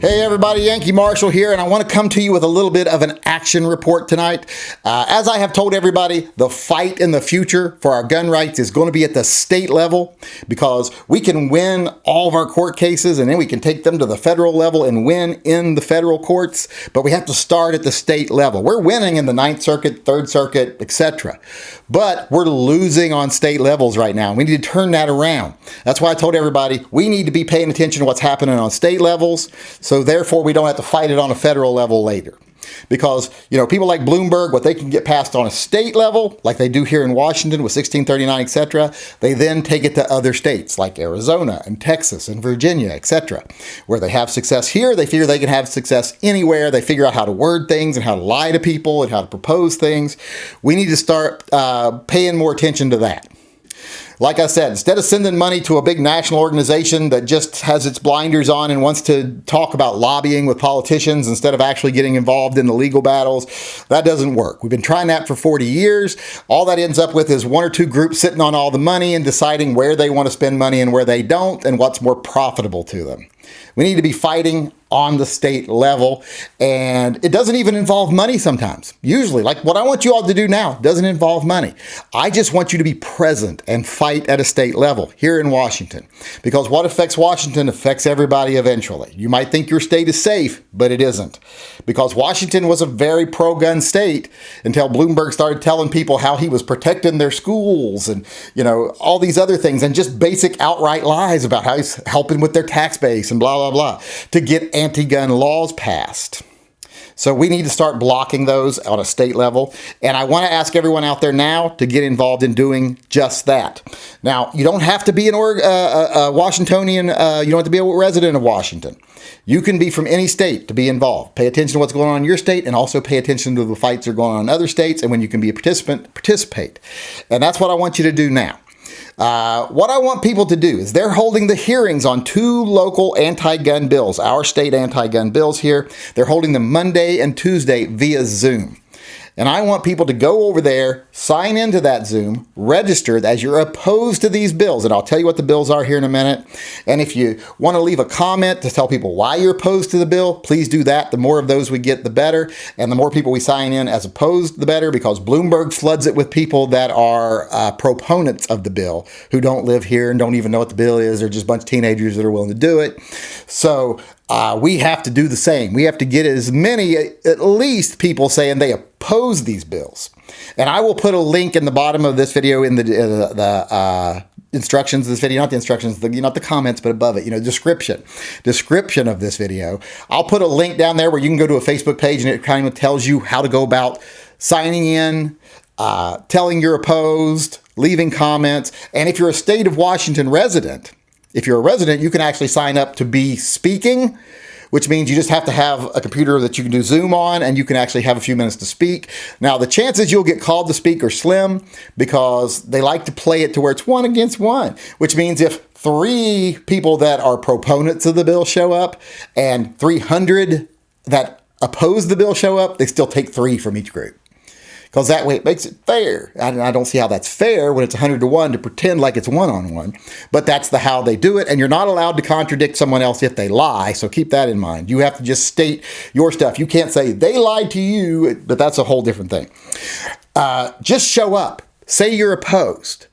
Hey everybody, Yankee Marshall here, and I want to come to you with a little bit of an action report tonight. As I have told everybody, the fight in the future for our gun rights is going to be at the state level, because we can win all of our court cases and then we can take them to the federal level and win in the federal courts, but we have to start at the state level. We're winning in the 9th Circuit, 3rd Circuit, etc. But we're losing on state levels right now. We need to turn that around. That's why I told everybody we need to be paying attention to what's happening on state levels, so therefore we don't have to fight it on a federal level later. Because, people like BLOOMBERG, what they can get passed on a state level, like they do here in Washington with 1639, etc., they then take it to other states like Arizona and Texas and Virginia, etc. Where they have success here, they figure they can have success anywhere. They figure out how to word things and how to lie to people and how to propose things. We need to start paying more attention to that. Like I said, instead of sending money to a big national organization that just has its blinders on and wants to talk about lobbying with politicians instead of actually getting involved in the legal battles, that doesn't work. We've been trying that for 40 years. All that ends up with is one or two groups sitting on all the money and deciding where they want to spend money and where they don't, and what's more profitable to them. We need to be fighting on the state level, and it doesn't even involve money sometimes. Usually, like what I want you all to do now, doesn't involve money. I just want you to be present and fight at a state level here in Washington, because what affects Washington affects everybody eventually. You might think your state is safe, but it isn't, because Washington was a very pro-gun state until BLOOMBERG started telling people how he was protecting their schools and, all these other things, and just basic outright lies about how he's helping with their tax base and blah, blah, blah, to get anti-gun laws passed. So we need to start blocking those on a state level. And I want to ask everyone out there now to get involved in doing just that. Now, you don't have to be a Washingtonian. You don't have to be a resident of Washington. You can be from any state to be involved. Pay attention to what's going on in your state, and also pay attention to the fights that are going on in other states. And when you can be a participant, participate. And that's what I want you to do now. What I want people to do is they're holding the hearings on 2 local anti-gun bills, our state anti-gun bills here. They're holding them Monday and Tuesday via Zoom. And I want people to go over there, sign into that Zoom, register as you're opposed to these bills. And I'll tell you what the bills are here in a minute. And if you want to leave a comment to tell people why you're opposed to the bill, please do that. The more of those we get, the better. And the more people we sign in as opposed, the better, because BLOOMBERG floods it with people that are proponents of the bill who don't live here and don't even know what the bill is. They're just a bunch of teenagers that are willing to do it. So we have to do the same. We have to get as many, at least, people saying they oppose these bills. And I will put a link in the bottom of this video in the instructions of this video, not the instructions, not the comments, but above it, description of this video. I'll put a link down there where you can go to a Facebook page, and it kind of tells you how to go about signing in, telling you're opposed, leaving comments. And if you're a state of Washington resident, if you're a resident, you can actually sign up to be speaking, which means you just have to have a computer that you can do Zoom on, and you can actually have a few minutes to speak. Now, the chances you'll get called to speak are slim, because they like to play it to where it's 1 against 1, which means if 3 people that are proponents of the bill show up and 300 that oppose the bill show up, they still take 3 from each group. Because that way it makes it fair. I don't see how that's fair when it's 100 to 1 to pretend like it's 1-on-1. But that's how they do it. And you're not allowed to contradict someone else if they lie. So keep that in mind. You have to just state your stuff. You can't say they lied to you, but that's a whole different thing. Just show up. Say you're opposed.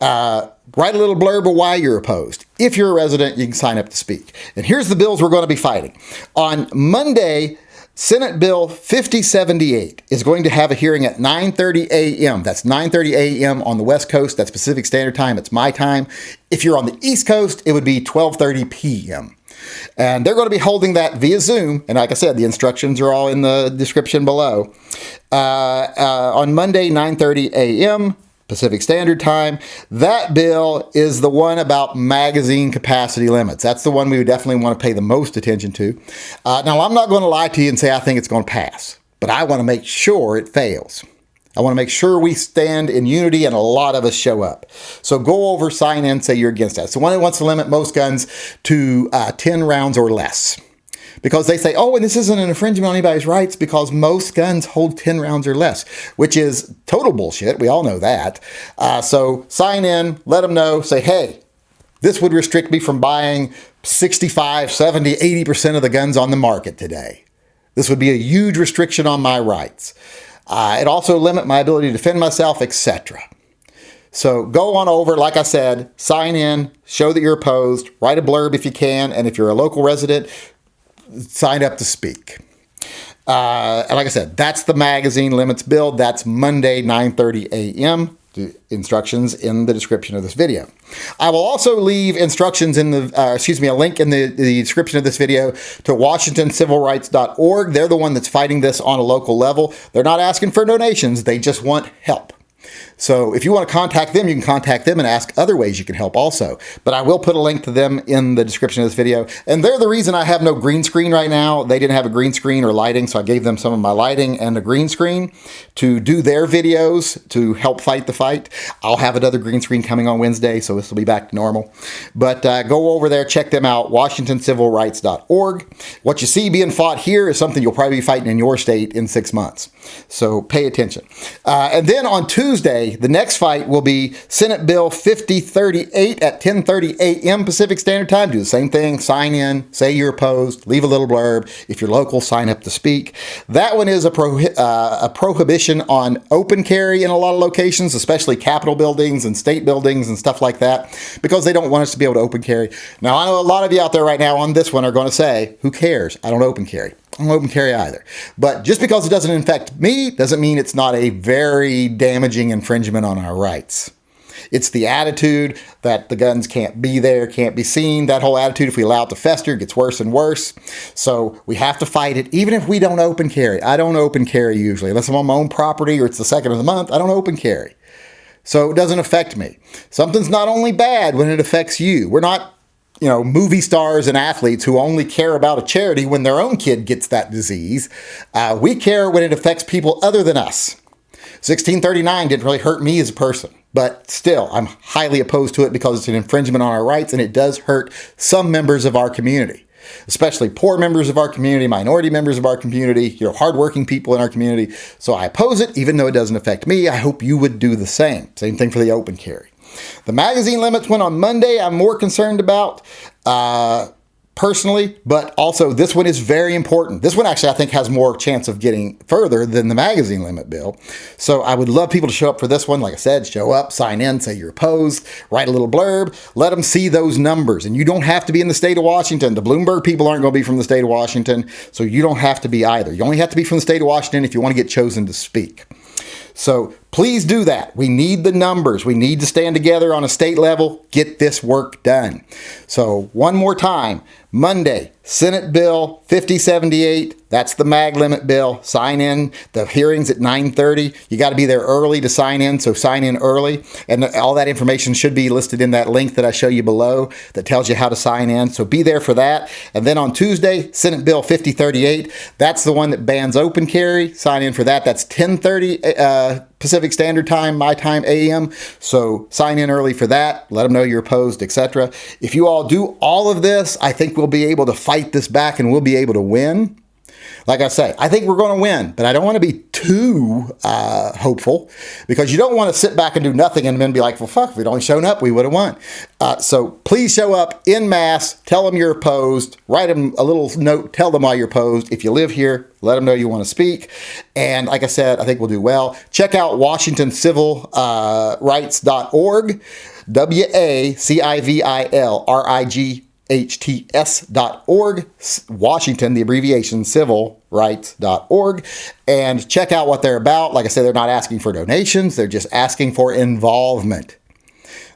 Write a little blurb of why you're opposed. If you're a resident, you can sign up to speak. And here's the bills we're going to be fighting. On Monday, Senate Bill 5078 is going to have a hearing at 9:30 a.m. That's 9:30 a.m. on the West Coast. That's Pacific Standard Time. It's my time. If you're on the East Coast, it would be 12:30 p.m. And they're going to be holding that via Zoom. And like I said, the instructions are all in the description below. On Monday, 9:30 a.m. Pacific Standard Time. That bill is the one about magazine capacity limits. That's the one we would definitely want to pay the most attention to. Now, I'm not going to lie to you and say I think it's going to pass, but I want to make sure it fails. I want to make sure we stand in unity and a lot of us show up. So go over, sign in, say you're against that. So one that wants to limit most guns to 10 rounds or less. Because they say, oh, and this isn't an infringement on anybody's rights because most guns hold 10 rounds or less, which is total bullshit. We all know that. So sign in, let them know, say, hey, this would restrict me from buying 65, 70, 80% of the guns on the market today. This would be a huge restriction on my rights. It also limit my ability to defend myself, etc. So go on over, like I said, sign in, show that you're opposed, write a blurb if you can, and if you're a local resident, sign up to speak. And like I said, that's the magazine limits bill. That's Monday, 9:30 a.m. The instructions in the description of this video. I will also leave instructions in the, a link in the description of this video to WashingtonCivilRights.org. They're the one that's fighting this on a local level. They're not asking for donations. They just want help. So if you want to contact them, you can contact them and ask other ways you can help also. But I will put a link to them in the description of this video. And they're the reason I have no green screen right now. They didn't have a green screen or lighting, so I gave them some of my lighting and a green screen to do their videos to help fight the fight. I'll have another green screen coming on Wednesday, so this will be back to normal. But go over there, check them out, WashingtonCivilRights.org. What you see being fought here is something you'll probably be fighting in your state in 6 months. So pay attention. And then on Tuesday, the next fight will be Senate Bill 5038 at 10:30 a.m. Pacific Standard Time. Do the same thing. Sign in, say you're opposed, leave a little blurb. If you're local, sign up to speak. That one is a prohibition on open carry in a lot of locations, especially Capitol buildings and state buildings and stuff like that, because they don't want us to be able to open carry. Now, I know a lot of you out there right now on this one are going to say, who cares? I don't open carry. I don't open carry either. But just because it doesn't affect me doesn't mean it's not a very damaging infringement on our rights. It's the attitude that the guns can't be there, can't be seen. That whole attitude, if we allow it to fester, gets worse and worse. So we have to fight it, even if we don't open carry. I don't open carry usually. Unless I'm on my own property or it's the second of the month, I don't open carry. So it doesn't affect me. Something's not only bad when it affects you. We're not movie stars and athletes who only care about a charity when their own kid gets that disease. We care when it affects people other than us. 1639 didn't really hurt me as a person, but still, I'm highly opposed to it because it's an infringement on our rights and it does hurt some members of our community, especially poor members of our community, minority members of our community, hardworking people in our community. So I oppose it, even though it doesn't affect me. I hope you would do the same. Same thing for the open carry. The magazine limits went on Monday. I'm more concerned about personally, but also this one is very important. This one actually I think has more chance of getting further than the magazine limit bill. So I would love people to show up for this one. Like I said, show up, sign in, say you're opposed, write a little blurb, let them see those numbers. And you don't have to be in the state of Washington. The Bloomberg people aren't going to be from the state of Washington, so you don't have to be either. You only have to be from the state of Washington if you want to get chosen to speak. So please do that. We need the numbers. We need to stand together on a state level, get this work done. So one more time, Monday, Senate Bill 5078. That's the mag limit bill. Sign in. The hearing's at 9:30. You got to be there early to sign in, so sign in early. And all that information should be listed in that link that I show you below that tells you how to sign in. So be there for that. And then on Tuesday, Senate Bill 5038. That's the one that bans open carry. Sign in for that. That's 10:30 Pacific Standard Time, my time, AM. So sign in early for that. Let them know you're opposed, etc. If you all do all of this, I think we'll be able to fight this back and we'll be able to win. Like I say, I think we're going to win, but I don't want to be too hopeful because you don't want to sit back and do nothing and then be like, well, fuck, if we'd only shown up, we would have won. So please show up en masse. Tell them you're opposed. Write them a little note. Tell them why you're opposed. If you live here, let them know you want to speak. And like I said, I think we'll do well. Check out WashingtonCivilRights.org. WACIVILRIGHTS.org, Washington, the abbreviation, civilrights.org, and check out what they're about. Like I said, they're not asking for donations. They're just asking for involvement.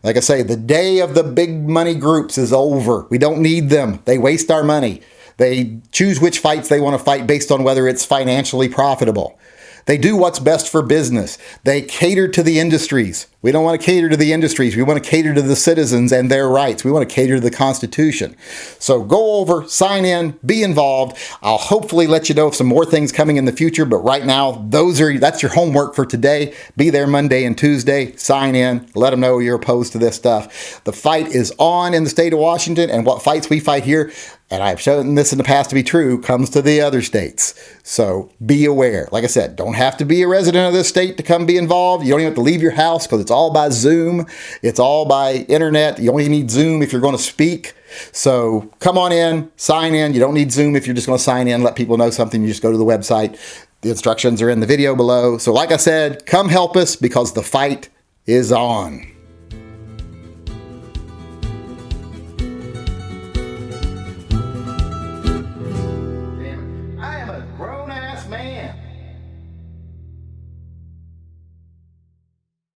Like I say, the day of the big money groups is over. We don't need them. They waste our money. They choose which fights they want to fight based on whether it's financially profitable. They do what's best for business. They cater to the industries. We don't want to cater to the industries. We want to cater to the citizens and their rights. We want to cater to the Constitution. So go over, sign in, be involved. I'll hopefully let you know of some more things coming in the future, but right now, that's your homework for today. Be there Monday and Tuesday. Sign in. Let them know you're opposed to this stuff. The fight is on in the state of Washington, and what fights we fight here, and I've shown this in the past to be true, comes to the other states. So be aware. Like I said, don't have to be a resident of this state to come be involved. You don't even have to leave your house because it's It's all by Zoom. It's all by internet. You only need Zoom if you're going to speak. So come on in, sign in. You don't need Zoom if you're just going to sign in, let people know something. You just go to the website. The instructions are in the video below. So like I said, come help us because the fight is on.